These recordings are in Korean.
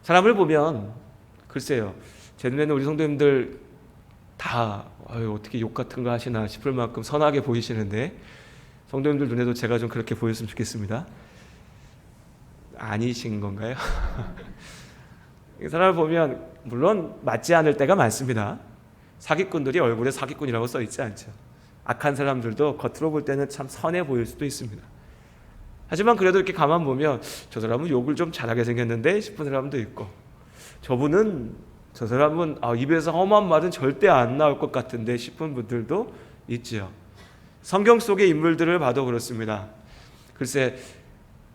사람을 보면 글쎄요, 제 눈에는 우리 성도님들 다 어떻게 욕 같은 거 하시나 싶을 만큼 선하게 보이시는데, 성도님들 눈에도 제가 좀 그렇게 보였으면 좋겠습니다. 아니신 건가요? 사람을 보면 물론 맞지 않을 때가 많습니다. 사기꾼들이 얼굴에 사기꾼이라고 써 있지 않죠. 악한 사람들도 겉으로 볼 때는 참 선해 보일 수도 있습니다. 하지만 그래도 이렇게 가만 보면 저 사람은 욕을 좀 잘하게 생겼는데 싶은 사람도 있고, 저 사람은 입에서 험한 말은 절대 안 나올 것 같은데 싶은 분들도 있지요. 성경 속의 인물들을 봐도 그렇습니다. 글쎄,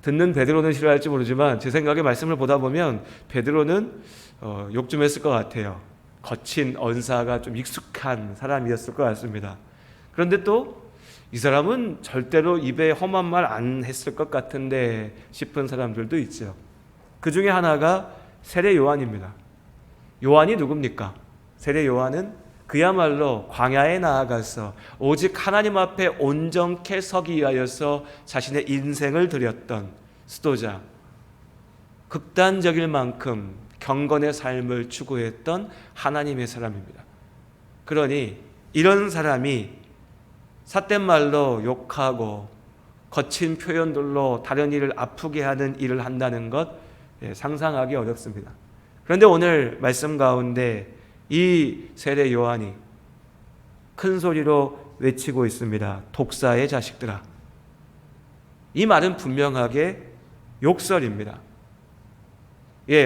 듣는 베드로는 싫어할지 모르지만 제 생각에 말씀을 보다 보면 베드로는 욕 좀 했을 것 같아요. 거친 언사가 좀 익숙한 사람이었을 것 같습니다. 그런데 또 이 사람은 절대로 입에 험한 말 안 했을 것 같은데 싶은 사람들도 있죠. 그 중에 하나가 세례 요한입니다. 요한이 누굽니까? 세례 요한은 그야말로 광야에 나아가서 오직 하나님 앞에 온전케 서기 위하여서 자신의 인생을 드렸던 수도자, 극단적일 만큼 경건의 삶을 추구했던 하나님의 사람입니다. 그러니 이런 사람이 삿된 말로 욕하고 거친 표현들로 다른 이를 아프게 하는 일을 한다는 것, 상상하기 어렵습니다. 그런데 오늘 말씀 가운데 이 세례 요한이 큰 소리로 외치고 있습니다. 독사의 자식들아. 이 말은 분명하게 욕설입니다.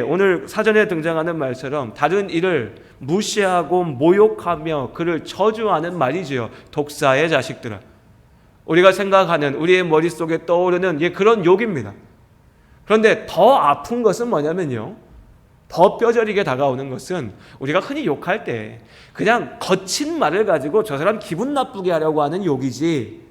오늘 사전에 등장하는 말처럼 다른 이를 무시하고 모욕하며 그를 저주하는 말이지요. 독사의 자식들아. 우리가 생각하는, 우리의 머릿속에 떠오르는 그런 욕입니다. 그런데 더 아픈 것은 뭐냐면요, 더 뼈저리게 다가오는 것은 우리가 흔히 욕할 때 그냥 거친 말을 가지고 저 사람 기분 나쁘게 하려고 하는 욕이지,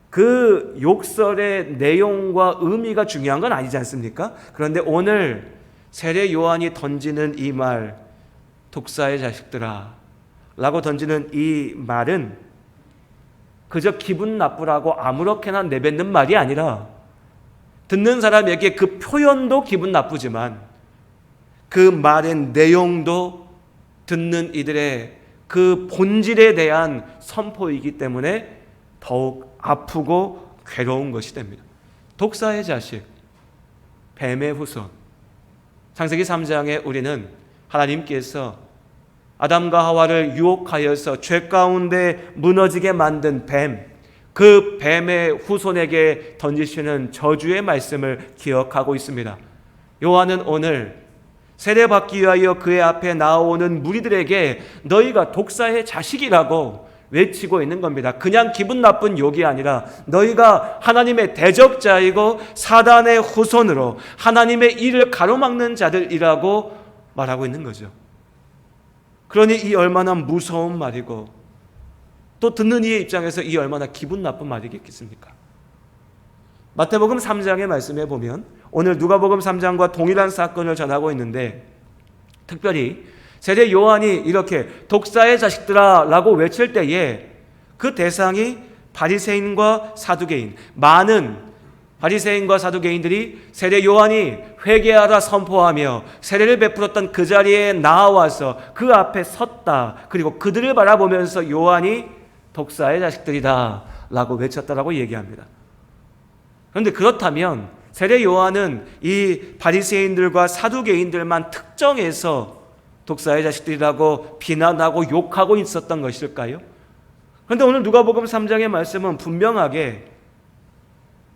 그 욕설의 내용과 의미가 중요한 건 아니지 않습니까? 그런데 오늘 세례 요한이 던지는 이 말, 독사의 자식들아 라고 던지는 이 말은 그저 기분 나쁘라고 아무렇게나 내뱉는 말이 아니라, 듣는 사람에게 그 표현도 기분 나쁘지만 그 말의 내용도 듣는 이들의 그 본질에 대한 선포이기 때문에 더욱 아프고 괴로운 것이 됩니다. 독사의 자식, 뱀의 후손. 창세기 3장에 우리는 하나님께서 아담과 하와를 유혹하여서 죄 가운데 무너지게 만든 뱀, 그 뱀의 후손에게 던지시는 저주의 말씀을 기억하고 있습니다. 요한은 오늘 세례받기 위하여 그의 앞에 나오는 무리들에게 너희가 독사의 자식이라고 외치고 있는 겁니다. 그냥 기분 나쁜 욕이 아니라 너희가 하나님의 대적자이고 사단의 후손으로 하나님의 일을 가로막는 자들이라고 말하고 있는 거죠. 그러니 이 얼마나 무서운 말이고, 또 듣는 이의 입장에서 이 얼마나 기분 나쁜 말이겠습니까? 마태복음 3장의 말씀에 보면 오늘 누가복음 3장과 동일한 사건을 전하고 있는데, 특별히 세례 요한이 이렇게 독사의 자식들아 라고 외칠 때에 그 대상이 바리새인과 사두개인, 많은 바리새인과 사두개인들이 세례 요한이 회개하라 선포하며 세례를 베풀었던 그 자리에 나와서 그 앞에 섰다. 그리고 그들을 바라보면서 요한이 독사의 자식들이다 라고 외쳤다라고 얘기합니다. 그런데 그렇다면 세례 요한은 이 바리새인들과 사두개인들만 특정해서 독사의 자식들이라고 비난하고 욕하고 있었던 것일까요? 그런데 오늘 누가복음 3장의 말씀은 분명하게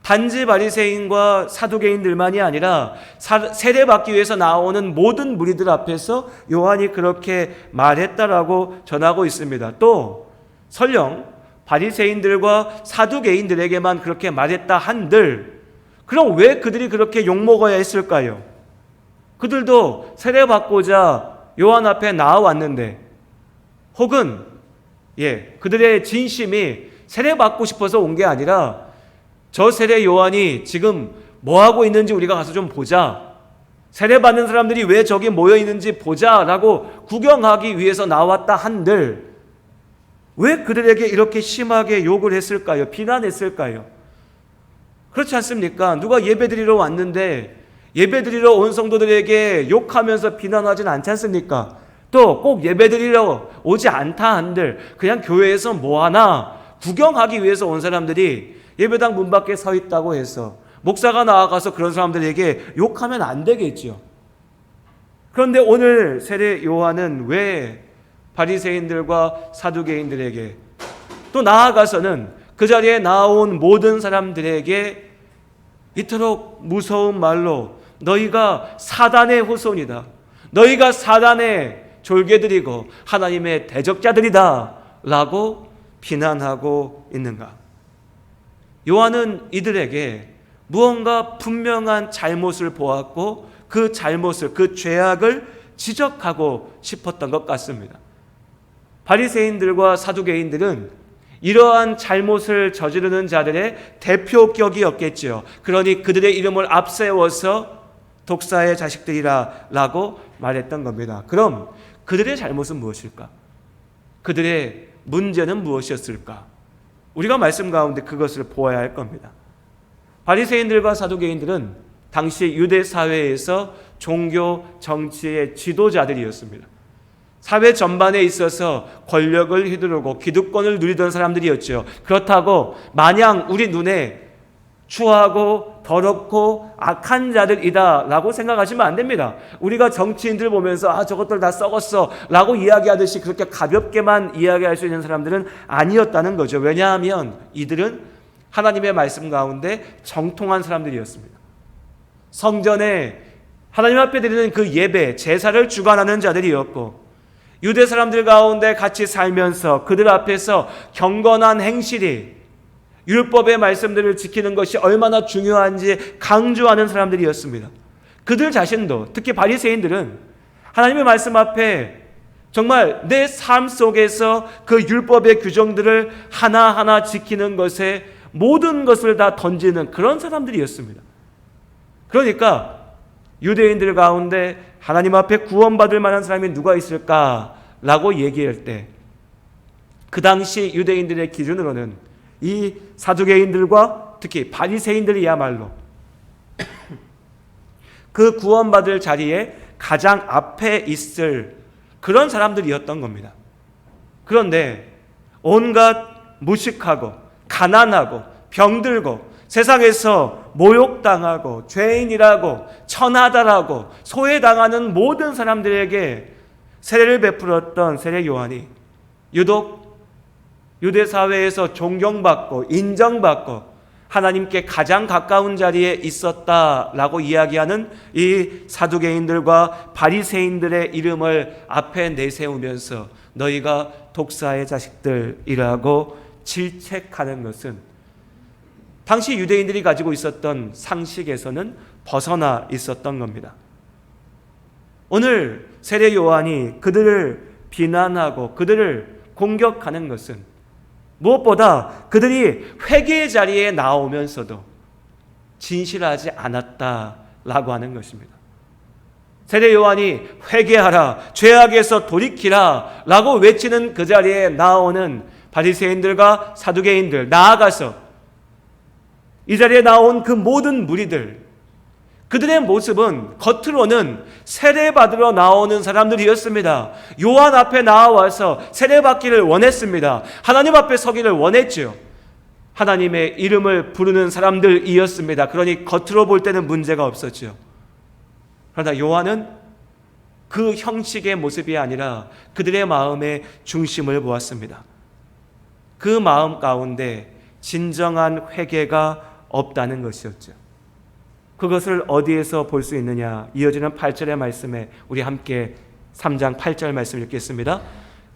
단지 바리새인과 사두개인들만이 아니라 세례받기 위해서 나오는 모든 무리들 앞에서 요한이 그렇게 말했다라고 전하고 있습니다. 또 설령 바리새인들과 사두개인들에게만 그렇게 말했다 한들, 그럼 왜 그들이 그렇게 욕먹어야 했을까요? 그들도 세례받고자 요한 앞에 나와왔는데, 혹은 그들의 진심이 세례받고 싶어서 온 게 아니라 저 세례 요한이 지금 뭐하고 있는지 우리가 가서 좀 보자, 세례받는 사람들이 왜 저기 모여 있는지 보자라고 구경하기 위해서 나왔다 한들 왜 그들에게 이렇게 심하게 욕을 했을까요? 비난했을까요? 그렇지 않습니까? 누가 예배드리러 왔는데 예배드리러 온 성도들에게 욕하면서 비난하진 않지 않습니까? 또 꼭 예배드리러 오지 않다 한들 그냥 교회에서 뭐하나 구경하기 위해서 온 사람들이 예배당 문 밖에 서 있다고 해서 목사가 나아가서 그런 사람들에게 욕하면 안 되겠죠. 그런데 오늘 세례 요한은 왜 바리새인들과 사두개인들에게 또 나아가서는 그 자리에 나온 모든 사람들에게 이토록 무서운 말로 너희가 사단의 후손이다, 너희가 사단의 졸개들이고 하나님의 대적자들이다 라고 비난하고 있는가? 요한은 이들에게 무언가 분명한 잘못을 보았고 그 잘못을, 그 죄악을 지적하고 싶었던 것 같습니다. 바리새인들과 사두개인들은 이러한 잘못을 저지르는 자들의 대표격이었겠죠. 그러니 그들의 이름을 앞세워서 독사의 자식들이라 라고 말했던 겁니다. 그럼 그들의 잘못은 무엇일까? 그들의 문제는 무엇이었을까? 우리가 말씀 가운데 그것을 보아야 할 겁니다. 바리새인들과 사두개인들은 당시 유대 사회에서 종교 정치의 지도자들이었습니다. 사회 전반에 있어서 권력을 휘두르고 기득권을 누리던 사람들이었죠. 그렇다고 마냥 우리 눈에 추하고 더럽고 악한 자들이다 라고 생각하시면 안 됩니다. 우리가 정치인들 보면서 저것들 다 썩었어 라고 이야기하듯이 그렇게 가볍게만 이야기할 수 있는 사람들은 아니었다는 거죠. 왜냐하면 이들은 하나님의 말씀 가운데 정통한 사람들이었습니다. 성전에 하나님 앞에 드리는 그 예배, 제사를 주관하는 자들이었고 유대 사람들 가운데 같이 살면서 그들 앞에서 경건한 행실이, 율법의 말씀들을 지키는 것이 얼마나 중요한지 강조하는 사람들이었습니다. 그들 자신도, 특히 바리새인들은 하나님의 말씀 앞에 정말 내 삶 속에서 그 율법의 규정들을 하나하나 지키는 것에 모든 것을 다 던지는 그런 사람들이었습니다. 그러니까 유대인들 가운데 하나님 앞에 구원받을 만한 사람이 누가 있을까라고 얘기할 때 그 당시 유대인들의 기준으로는 이 사두개인들과 특히 바리새인들이야말로 그 구원받을 자리에 가장 앞에 있을 그런 사람들이었던 겁니다. 그런데 온갖 무식하고 가난하고 병들고 세상에서 모욕당하고 죄인이라고 천하다라고 소외당하는 모든 사람들에게 세례를 베풀었던 세례 요한이 유독 유대 사회에서 존경받고 인정받고 하나님께 가장 가까운 자리에 있었다라고 이야기하는 이 사두개인들과 바리새인들의 이름을 앞에 내세우면서 너희가 독사의 자식들이라고 질책하는 것은 당시 유대인들이 가지고 있었던 상식에서는 벗어나 있었던 겁니다. 오늘 세례 요한이 그들을 비난하고 그들을 공격하는 것은 무엇보다 그들이 회개의 자리에 나오면서도 진실하지 않았다라고 하는 것입니다. 세례 요한이 회개하라, 죄악에서 돌이키라 라고 외치는 그 자리에 나오는 바리새인들과 사두개인들, 나아가서 이 자리에 나온 그 모든 무리들, 그들의 모습은 겉으로는 세례받으러 나오는 사람들이었습니다. 요한 앞에 나와서 세례받기를 원했습니다. 하나님 앞에 서기를 원했죠. 하나님의 이름을 부르는 사람들이었습니다. 그러니 겉으로 볼 때는 문제가 없었죠. 그러나 요한은 그 형식의 모습이 아니라 그들의 마음의 중심을 보았습니다. 그 마음 가운데 진정한 회개가 없다는 것이었죠. 그것을 어디에서 볼 수 있느냐? 이어지는 8절의 말씀에 우리 함께 3장 8절 말씀 읽겠습니다.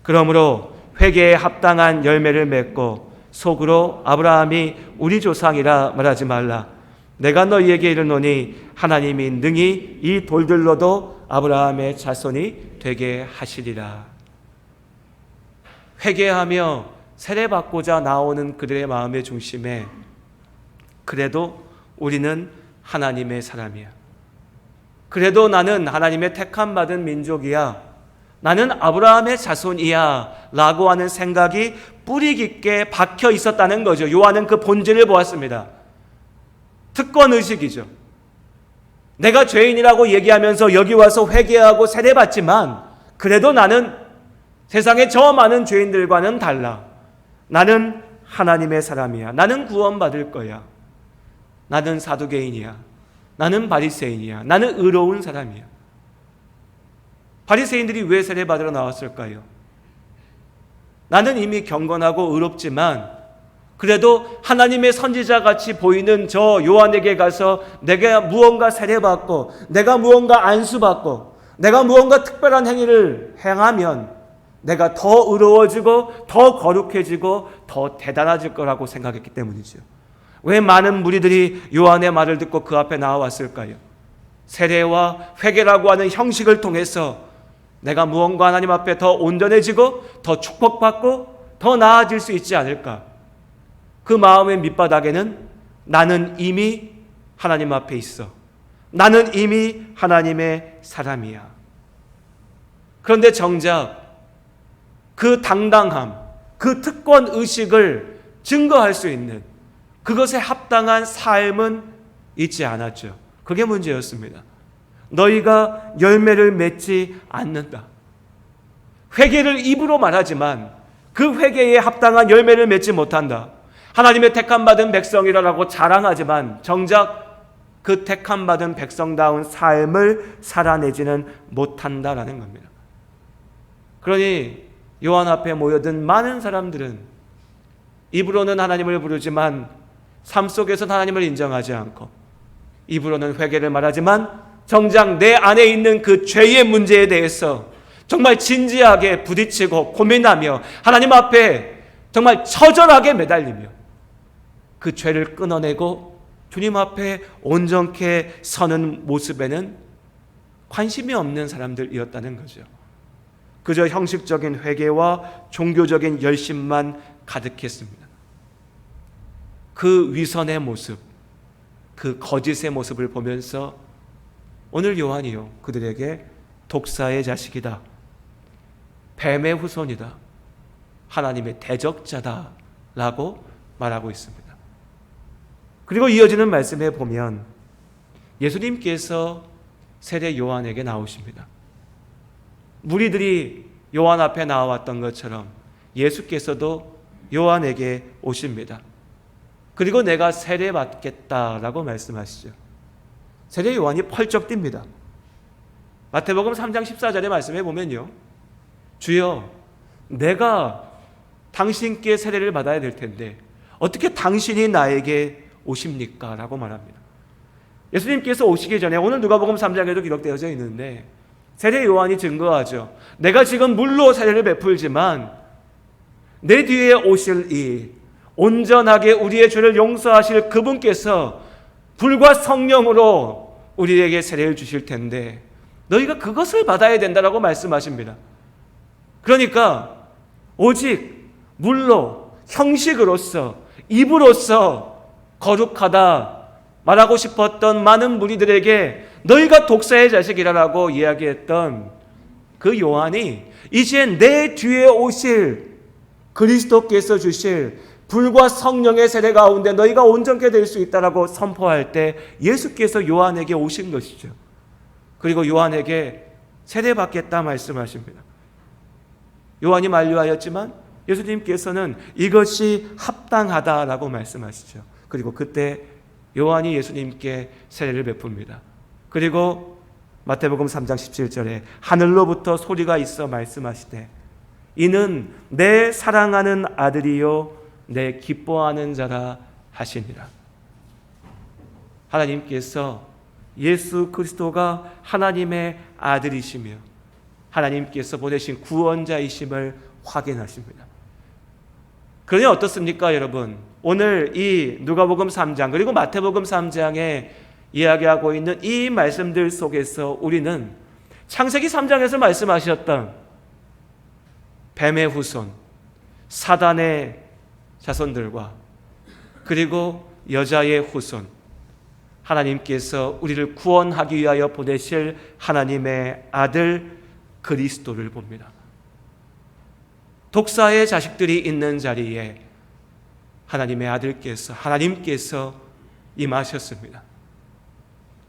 그러므로 회개에 합당한 열매를 맺고 속으로 아브라함이 우리 조상이라 말하지 말라. 내가 너희에게 이르노니 하나님이 능히 이 돌들로도 아브라함의 자손이 되게 하시리라. 회개하며 세례받고자 나오는 그들의 마음의 중심에 그래도 우리는 하나님의 사람이야. 그래도 나는 하나님의 택함 받은 민족이야. 나는 아브라함의 자손이야 라고 하는 생각이 뿌리 깊게 박혀 있었다는 거죠. 요한은 그 본질을 보았습니다. 특권의식이죠. 내가 죄인이라고 얘기하면서 여기 와서 회개하고 세례받지만 그래도 나는 세상의 저 많은 죄인들과는 달라. 나는 하나님의 사람이야. 나는 구원받을 거야. 나는 사두개인이야. 나는 바리새인이야. 나는 의로운 사람이야. 바리새인들이 왜 세례받으러 나왔을까요? 나는 이미 경건하고 의롭지만 그래도 하나님의 선지자같이 보이는 저 요한에게 가서 내가 무언가 세례받고 내가 무언가 안수받고 내가 무언가 특별한 행위를 행하면 내가 더 의로워지고 더 거룩해지고 더 대단해질 거라고 생각했기 때문이죠. 왜 많은 무리들이 요한의 말을 듣고 그 앞에 나와왔을까요? 세례와 회개라고 하는 형식을 통해서 내가 무언가 하나님 앞에 더 온전해지고 더 축복받고 더 나아질 수 있지 않을까? 그 마음의 밑바닥에는 나는 이미 하나님 앞에 있어. 나는 이미 하나님의 사람이야. 그런데 정작 그 당당함, 그 특권 의식을 증거할 수 있는 그것에 합당한 삶은 있지 않았죠. 그게 문제였습니다. 너희가 열매를 맺지 않는다. 회개를 입으로 말하지만 그 회개에 합당한 열매를 맺지 못한다. 하나님의 택함받은 백성이라고 자랑하지만 정작 그 택함받은 백성다운 삶을 살아내지는 못한다라는 겁니다. 그러니 요한 앞에 모여든 많은 사람들은 입으로는 하나님을 부르지만 삶 속에서는 하나님을 인정하지 않고 입으로는 회개를 말하지만 정작 내 안에 있는 그 죄의 문제에 대해서 정말 진지하게 부딪히고 고민하며 하나님 앞에 정말 처절하게 매달리며 그 죄를 끊어내고 주님 앞에 온전케 서는 모습에는 관심이 없는 사람들이었다는 거죠. 그저 형식적인 회개와 종교적인 열심만 가득했습니다. 그 위선의 모습, 그 거짓의 모습을 보면서 오늘 요한이요 그들에게 독사의 자식이다, 뱀의 후손이다, 하나님의 대적자다 라고 말하고 있습니다. 그리고 이어지는 말씀에 보면 예수님께서 세례 요한에게 나오십니다. 무리들이 요한 앞에 나와왔던 것처럼 예수께서도 요한에게 오십니다. 그리고 내가 세례받겠다라고 말씀하시죠. 세례 요한이 펄쩍 뜁니다. 마태복음 3장 14절의 말씀에 보면요, 주여 내가 당신께 세례를 받아야 될 텐데 어떻게 당신이 나에게 오십니까? 라고 말합니다. 예수님께서 오시기 전에 오늘 누가복음 3장에도 기록되어져 있는데 세례 요한이 증거하죠. 내가 지금 물로 세례를 베풀지만 내 뒤에 오실 이 온전하게 우리의 죄를 용서하실 그분께서 불과 성령으로 우리에게 세례를 주실 텐데 너희가 그것을 받아야 된다라고 말씀하십니다. 그러니까 오직 물로 형식으로서 입으로서 거룩하다 말하고 싶었던 많은 무리들에게 너희가 독사의 자식이라고 이야기했던 그 요한이 이제 내 뒤에 오실 그리스도께서 주실 불과 성령의 세례 가운데 너희가 온전케 될 수 있다라고 선포할 때 예수께서 요한에게 오신 것이죠. 그리고 요한에게 세례받겠다 말씀하십니다. 요한이 만류하였지만 예수님께서는 이것이 합당하다라고 말씀하시죠. 그리고 그때 요한이 예수님께 세례를 베풉니다. 그리고 마태복음 3장 17절에 하늘로부터 소리가 있어 말씀하시되 이는 내 사랑하는 아들이요 내 기뻐하는 자라 하시니라. 하나님께서 예수 그리스도가 하나님의 아들이시며 하나님께서 보내신 구원자이심을 확인하십니다. 그러니 어떻습니까, 여러분? 오늘 이 누가복음 3장 그리고 마태복음 3장에 이야기하고 있는 이 말씀들 속에서 우리는 창세기 3장에서 말씀하셨던 뱀의 후손, 사단의 자손들과 그리고 여자의 후손, 하나님께서 우리를 구원하기 위하여 보내실 하나님의 아들 그리스도를 봅니다. 독사의 자식들이 있는 자리에 하나님의 아들께서, 하나님께서 임하셨습니다.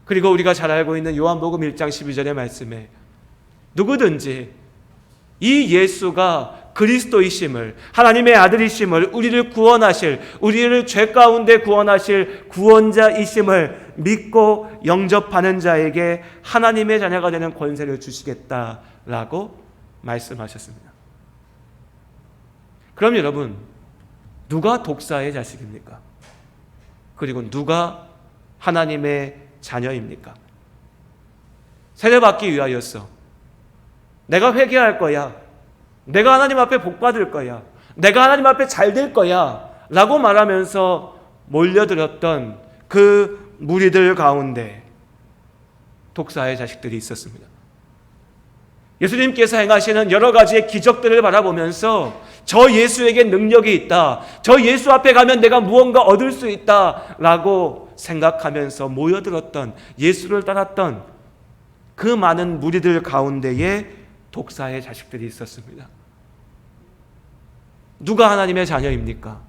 그리고 우리가 잘 알고 있는 요한복음 1장 12절의 말씀에 누구든지 이 예수가 그리스도이심을, 하나님의 아들이심을, 우리를 구원하실, 우리를 죄 가운데 구원하실 구원자이심을 믿고 영접하는 자에게 하나님의 자녀가 되는 권세를 주시겠다라고 말씀하셨습니다. 그럼 여러분, 누가 독사의 자식입니까? 그리고 누가 하나님의 자녀입니까? 세례받기 위하여서 내가 회개할 거야, 내가 하나님 앞에 복 받을 거야, 내가 하나님 앞에 잘 될 거야 라고 말하면서 몰려들었던 그 무리들 가운데 독사의 자식들이 있었습니다. 예수님께서 행하시는 여러 가지의 기적들을 바라보면서 저 예수에게 능력이 있다, 저 예수 앞에 가면 내가 무언가 얻을 수 있다 라고 생각하면서 모여들었던, 예수를 따랐던 그 많은 무리들 가운데에 독사의 자식들이 있었습니다. 누가 하나님의 자녀입니까?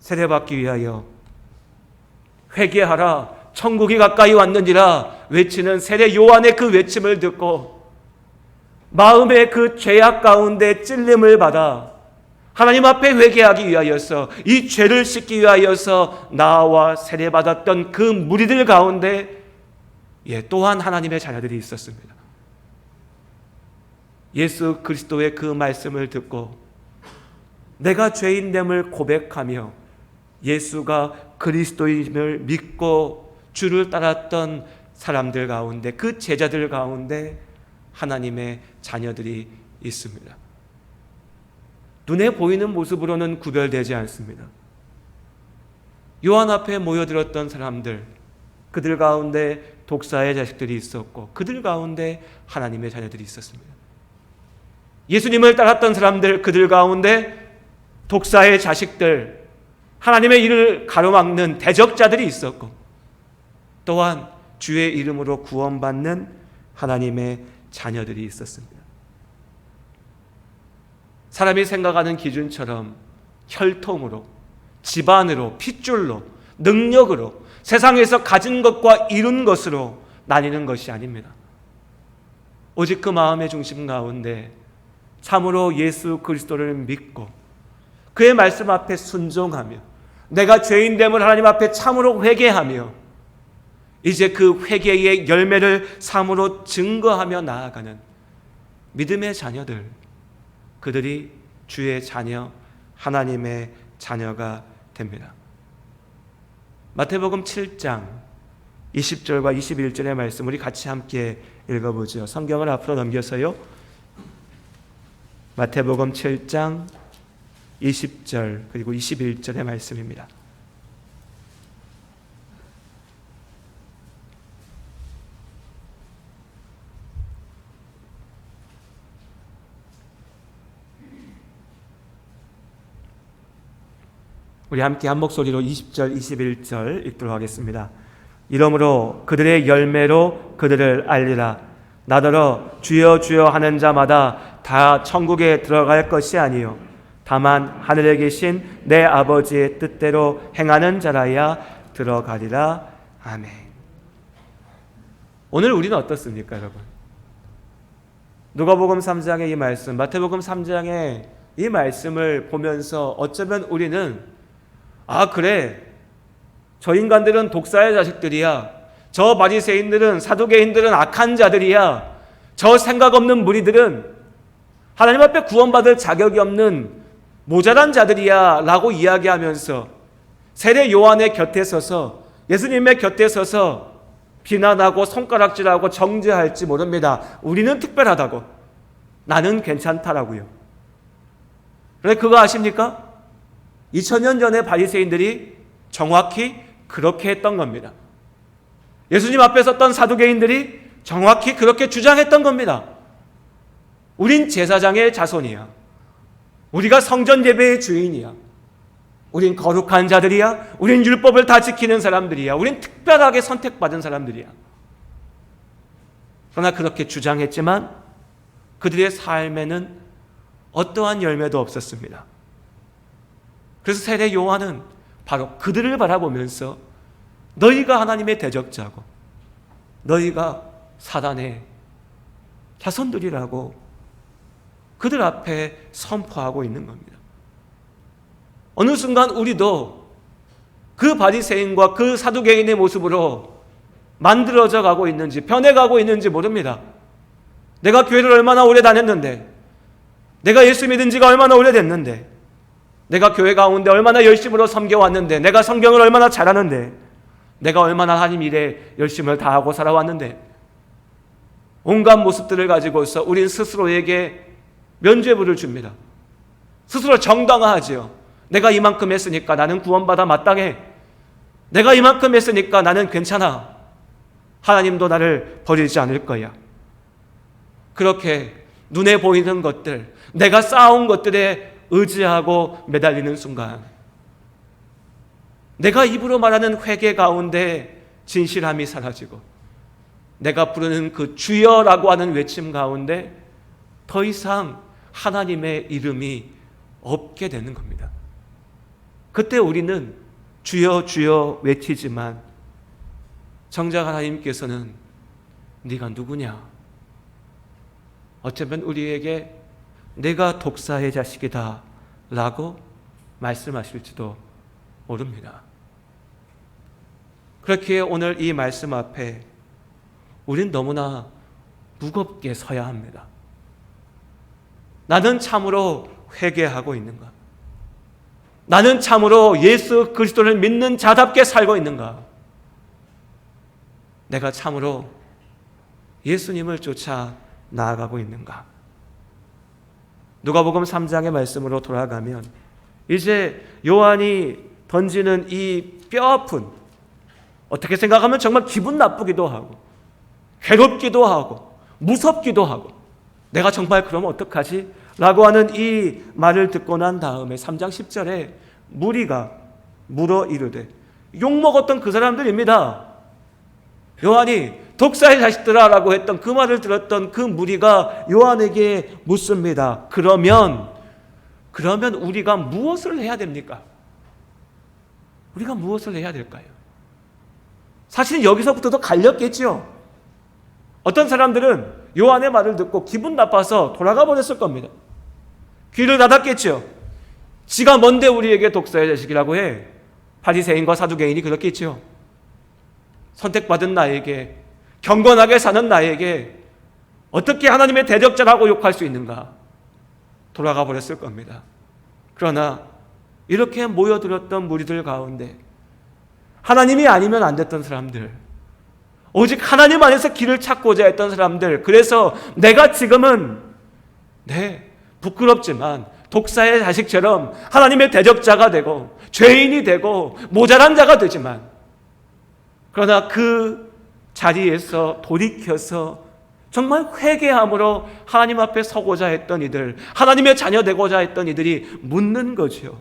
세례받기 위하여 회개하라, 천국이 가까이 왔느니라 외치는 세례 요한의 그 외침을 듣고 마음의 그 죄악 가운데 찔림을 받아 하나님 앞에 회개하기 위하여서, 이 죄를 씻기 위하여서 나와 세례받았던 그 무리들 가운데 또한 하나님의 자녀들이 있었습니다. 예수 그리스도의 그 말씀을 듣고 내가 죄인됨을 고백하며 예수가 그리스도임을 믿고 주를 따랐던 사람들 가운데, 그 제자들 가운데 하나님의 자녀들이 있습니다. 눈에 보이는 모습으로는 구별되지 않습니다. 요한 앞에 모여들었던 사람들, 그들 가운데 독사의 자식들이 있었고 그들 가운데 하나님의 자녀들이 있었습니다. 예수님을 따랐던 사람들, 그들 가운데 독사의 자식들, 하나님의 일을 가로막는 대적자들이 있었고 또한 주의 이름으로 구원받는 하나님의 자녀들이 있었습니다. 사람이 생각하는 기준처럼 혈통으로, 집안으로, 핏줄로, 능력으로, 세상에서 가진 것과 이룬 것으로 나뉘는 것이 아닙니다. 오직 그 마음의 중심 가운데 참으로 예수 그리스도를 믿고 그의 말씀 앞에 순종하며 내가 죄인됨을 하나님 앞에 참으로 회개하며 이제 그 회개의 열매를 삶으로 증거하며 나아가는 믿음의 자녀들, 그들이 주의 자녀, 하나님의 자녀가 됩니다. 마태복음 7장 20절과 21절의 말씀 우리 같이 함께 읽어보죠. 성경을 앞으로 넘겨서요. 마태복음 7장 20절 그리고 21절의 말씀입니다. 우리 함께 한 목소리로 20절, 21절 읽도록 하겠습니다. 이러므로 그들의 열매로 그들을 알리라. 나더러 주여 주여 하는 자마다 다 천국에 들어갈 것이 아니요 다만 하늘에 계신 내 아버지의 뜻대로 행하는 자라야 들어가리라. 아멘. 오늘 우리는 어떻습니까, 여러분? 누가복음 3장의 이 말씀, 마태복음 3장의 이 말씀을 보면서 어쩌면 우리는 그래, 저 인간들은 독사의 자식들이야, 저 바리새인들은, 사두개인들은 악한 자들이야, 저 생각 없는 무리들은 하나님 앞에 구원받을 자격이 없는 모자란 자들이야 라고 이야기하면서 세례 요한의 곁에 서서, 예수님의 곁에 서서 비난하고 손가락질하고 정죄할지 모릅니다. 우리는 특별하다고, 나는 괜찮다라고요. 그런데 그거 아십니까? 2000년 전에 바리새인들이 정확히 그렇게 했던 겁니다. 예수님 앞에 섰던 사두개인들이 정확히 그렇게 주장했던 겁니다. 우린 제사장의 자손이야. 우리가 성전 예배의 주인이야. 우린 거룩한 자들이야. 우린 율법을 다 지키는 사람들이야. 우린 특별하게 선택받은 사람들이야. 그러나 그렇게 주장했지만 그들의 삶에는 어떠한 열매도 없었습니다. 그래서 세례 요한은 바로 그들을 바라보면서 너희가 하나님의 대적자고 너희가 사단의 자손들이라고 그들 앞에 선포하고 있는 겁니다. 어느 순간 우리도 그 바리새인과 그 사두개인의 모습으로 만들어져 가고 있는지 변해가고 있는지 모릅니다. 내가 교회를 얼마나 오래 다녔는데, 내가 예수 믿은 지가 얼마나 오래됐는데, 내가 교회 가운데 얼마나 열심으로 섬겨왔는데, 내가 성경을 얼마나 잘하는데, 내가 얼마나 하나님 일에 열심을 다하고 살아왔는데, 온갖 모습들을 가지고서 우린 스스로에게 면죄부를 줍니다. 스스로 정당화하지요. 내가 이만큼 했으니까 나는 구원받아 마땅해. 내가 이만큼 했으니까 나는 괜찮아. 하나님도 나를 버리지 않을 거야. 그렇게 눈에 보이는 것들, 내가 쌓아온 것들에 의지하고 매달리는 순간 내가 입으로 말하는 회개 가운데 진실함이 사라지고 내가 부르는 그 주여라고 하는 외침 가운데 더 이상 하나님의 이름이 없게 되는 겁니다. 그때 우리는 주여 주여 외치지만 정작 하나님께서는 네가 누구냐? 어쩌면 우리에게 내가 독사의 자식이다 라고 말씀하실지도 모릅니다. 그렇기에 오늘 이 말씀 앞에 우린 너무나 무겁게 서야 합니다. 나는 참으로 회개하고 있는가? 나는 참으로 예수 그리스도를 믿는 자답게 살고 있는가? 내가 참으로 예수님을 쫓아 나아가고 있는가? 누가복음 3장의 말씀으로 돌아가면 이제 요한이 던지는 이 뼈아픈, 어떻게 생각하면 정말 기분 나쁘기도 하고 괴롭기도 하고 무섭기도 하고 내가 정말 그러면 어떡하지? 라고 하는 이 말을 듣고 난 다음에 3장 10절에 무리가 물어 이르되, 욕먹었던 그 사람들입니다. 요한이 독사의 자식들아 라고 했던 그 말을 들었던 그 무리가 요한에게 묻습니다. 그러면 우리가 무엇을 해야 됩니까? 우리가 무엇을 해야 될까요? 사실 여기서부터도 갈렸겠죠. 어떤 사람들은 요한의 말을 듣고 기분 나빠서 돌아가 버렸을 겁니다. 귀를 닫았겠죠. 지가 뭔데 우리에게 독사의 자식이라고 해? 바리새인과 사두개인이 그렇겠죠. 선택받은 나에게, 경건하게 사는 나에게 어떻게 하나님의 대적자라고 욕할 수 있는가? 돌아가 버렸을 겁니다. 그러나 이렇게 모여들었던 무리들 가운데 하나님이 아니면 안 됐던 사람들, 오직 하나님 안에서 길을 찾고자 했던 사람들, 그래서 내가 지금은 부끄럽지만 독사의 자식처럼 하나님의 대적자가 되고 죄인이 되고 모자란 자가 되지만, 그러나 그 자리에서 돌이켜서 정말 회개함으로 하나님 앞에 서고자 했던 이들, 하나님의 자녀 되고자 했던 이들이 묻는 거죠.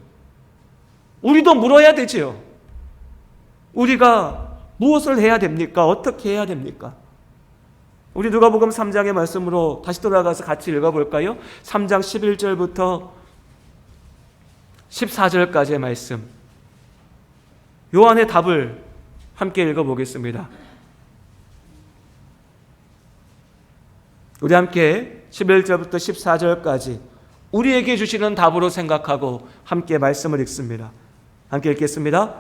우리도 물어야 되지요. 우리가 무엇을 해야 됩니까? 어떻게 해야 됩니까? 우리 누가복음 3장의 말씀으로 다시 돌아가서 같이 읽어볼까요? 3장 11절부터 14절까지의 말씀, 요한의 답을 함께 읽어보겠습니다. 우리 함께 11절부터 14절까지 우리에게 주시는 답으로 생각하고 함께 말씀을 읽습니다. 함께 읽겠습니다.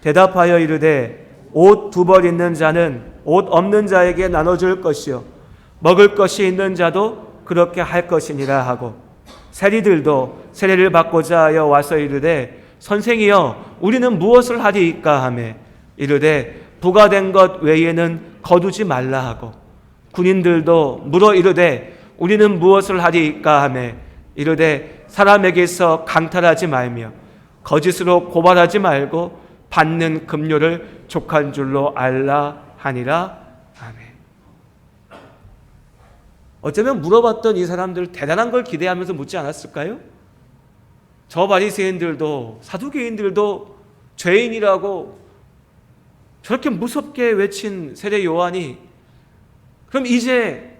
대답하여 이르되 옷 2벌 있는 자는 옷 없는 자에게 나눠줄 것이요 먹을 것이 있는 자도 그렇게 할 것이니라 하고, 세리들도 세례를 받고자 하여 와서 이르되 선생이여 우리는 무엇을 하리이까 하매 이르되 부가된 것 외에는 거두지 말라 하고, 군인들도 물어 이르되 우리는 무엇을 하리이까 하매 이르되 사람에게서 강탈하지 말며 거짓으로 고발하지 말고 받는 급료를 족한 줄로 알라 하니라. 아멘. 어쩌면 물어봤던 이 사람들 대단한 걸 기대하면서 묻지 않았을까요? 저 바리새인들도 사두개인들도 죄인이라고 저렇게 무섭게 외친 세례 요한이, 그럼 이제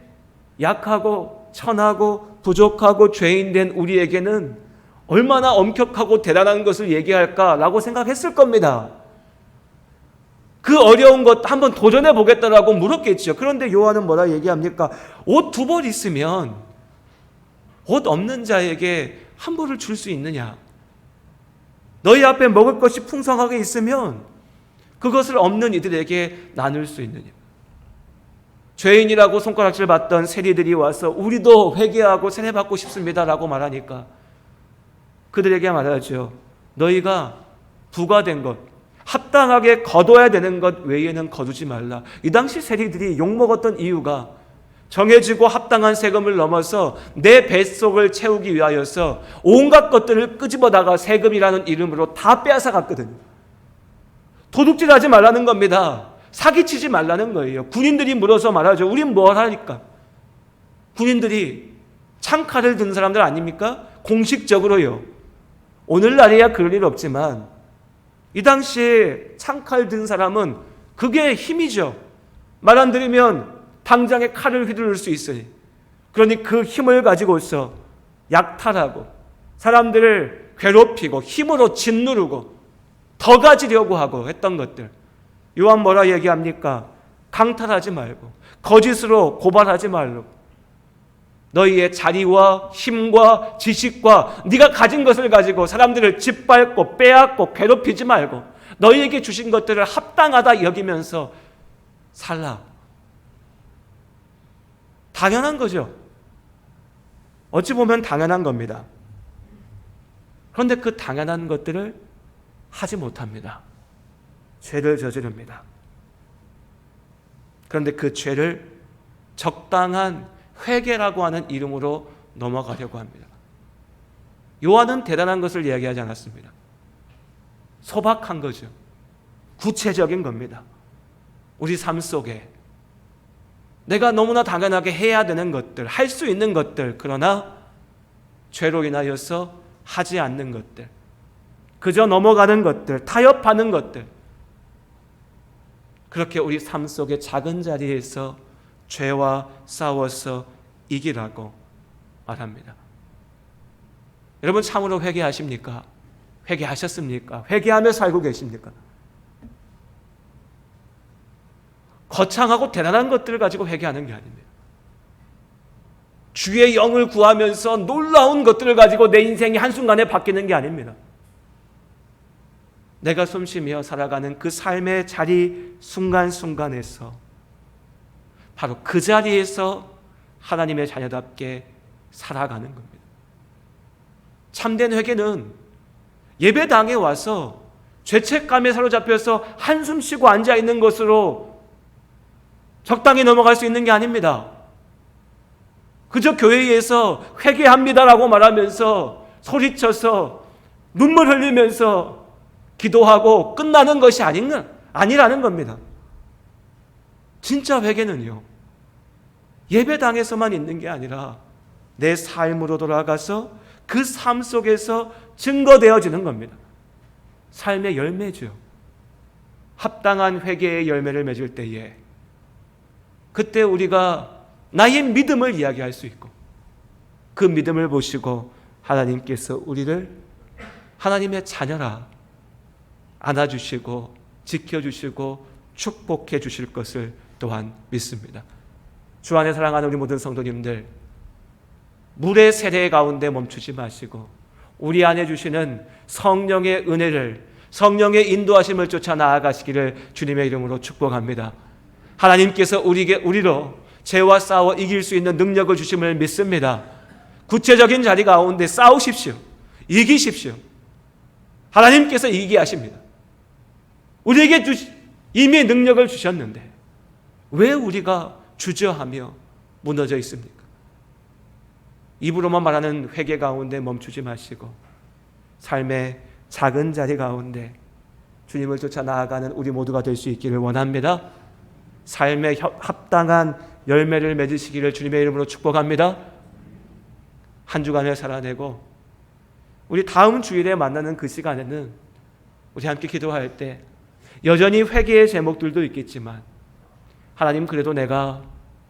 약하고 천하고 부족하고 죄인된 우리에게는 얼마나 엄격하고 대단한 것을 얘기할까라고 생각했을 겁니다. 그 어려운 것 한번 도전해 보겠다라고 물었겠죠. 그런데 요한은 뭐라 얘기합니까? 옷 2벌 있으면 옷 없는 자에게 한 벌을 줄 수 있느냐? 너희 앞에 먹을 것이 풍성하게 있으면 그것을 없는 이들에게 나눌 수 있느냐? 죄인이라고 손가락질 받던 세리들이 와서 우리도 회개하고 세례받고 싶습니다라고 말하니까 그들에게 말하죠. 너희가 부과된 것, 합당하게 거둬야 되는 것 외에는 거두지 말라. 이 당시 세리들이 욕먹었던 이유가 정해지고 합당한 세금을 넘어서 내 뱃속을 채우기 위하여서 온갖 것들을 끄집어다가 세금이라는 이름으로 다 빼앗아 갔거든요. 도둑질하지 말라는 겁니다. 사기치지 말라는 거예요. 군인들이 물어서 말하죠. 우린 뭘 하니까? 군인들이 창칼을 든 사람들 아닙니까? 공식적으로요. 오늘날이야 그럴 일 없지만 이 당시에 창칼 든 사람은 그게 힘이죠. 말 안 들으면 당장에 칼을 휘두를 수 있으니. 그러니 그 힘을 가지고서 약탈하고 사람들을 괴롭히고 힘으로 짓누르고 더 가지려고 하고 했던 것들. 요한 뭐라 얘기합니까? 강탈하지 말고 거짓으로 고발하지 말고 너희의 자리와 힘과 지식과 네가 가진 것을 가지고 사람들을 짓밟고 빼앗고 괴롭히지 말고 너희에게 주신 것들을 합당하다 여기면서 살라. 당연한 거죠. 어찌 보면 당연한 겁니다. 그런데 그 당연한 것들을 하지 못합니다. 죄를 저지릅니다. 그런데 그 죄를 적당한 회개라고 하는 이름으로 넘어가려고 합니다. 요한은 대단한 것을 이야기하지 않았습니다. 소박한 거죠. 구체적인 겁니다. 우리 삶 속에 내가 너무나 당연하게 해야 되는 것들, 할 수 있는 것들, 그러나 죄로 인하여서 하지 않는 것들, 그저 넘어가는 것들, 타협하는 것들, 그렇게 우리 삶 속의 작은 자리에서 죄와 싸워서 이기라고 말합니다. 여러분 참으로 회개하십니까? 회개하셨습니까? 회개하며 살고 계십니까? 거창하고 대단한 것들을 가지고 회개하는 게 아닙니다. 주의 영을 구하면서 놀라운 것들을 가지고 내 인생이 한순간에 바뀌는 게 아닙니다. 내가 숨쉬며 살아가는 그 삶의 자리 순간순간에서 바로 그 자리에서 하나님의 자녀답게 살아가는 겁니다. 참된 회개는 예배당에 와서 죄책감에 사로잡혀서 한숨 쉬고 앉아있는 것으로 적당히 넘어갈 수 있는 게 아닙니다. 그저 교회에서 회개합니다라고 말하면서 소리쳐서 눈물 흘리면서 기도하고 끝나는 것이 아니라는 겁니다. 진짜 회개는요, 예배당에서만 있는 게 아니라 내 삶으로 돌아가서 그 삶 속에서 증거되어지는 겁니다. 삶의 열매죠. 합당한 회개의 열매를 맺을 때에 그때 우리가 나의 믿음을 이야기할 수 있고 그 믿음을 보시고 하나님께서 우리를 하나님의 자녀라 안아주시고 지켜주시고 축복해 주실 것을 또한 믿습니다. 주 안에 사랑하는 우리 모든 성도님들, 물의 세례 가운데 멈추지 마시고 우리 안에 주시는 성령의 은혜를, 성령의 인도하심을 쫓아 나아가시기를 주님의 이름으로 축복합니다. 하나님께서 우리로 죄와 싸워 이길 수 있는 능력을 주심을 믿습니다. 구체적인 자리 가운데 싸우십시오. 이기십시오. 하나님께서 이기게 하십니다. 우리에게 이미 능력을 주셨는데 왜 우리가 주저하며 무너져 있습니까? 입으로만 말하는 회개 가운데 멈추지 마시고 삶의 작은 자리 가운데 주님을 쫓아 나아가는 우리 모두가 될 수 있기를 원합니다. 삶의 합당한 열매를 맺으시기를 주님의 이름으로 축복합니다. 한 주간을 살아내고 우리 다음 주일에 만나는 그 시간에는 우리 함께 기도할 때 여전히 회개의 제목들도 있겠지만 하나님, 그래도 내가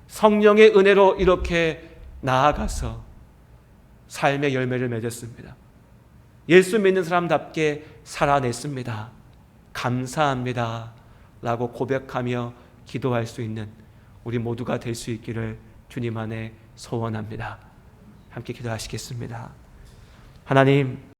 성령의 은혜로 이렇게 나아가서 삶의 열매를 맺었습니다. 예수 믿는 사람답게 살아냈습니다. 감사합니다. 라고 고백하며 기도할 수 있는 우리 모두가 될 수 있기를 주님 안에 소원합니다. 함께 기도하시겠습니다. 하나님,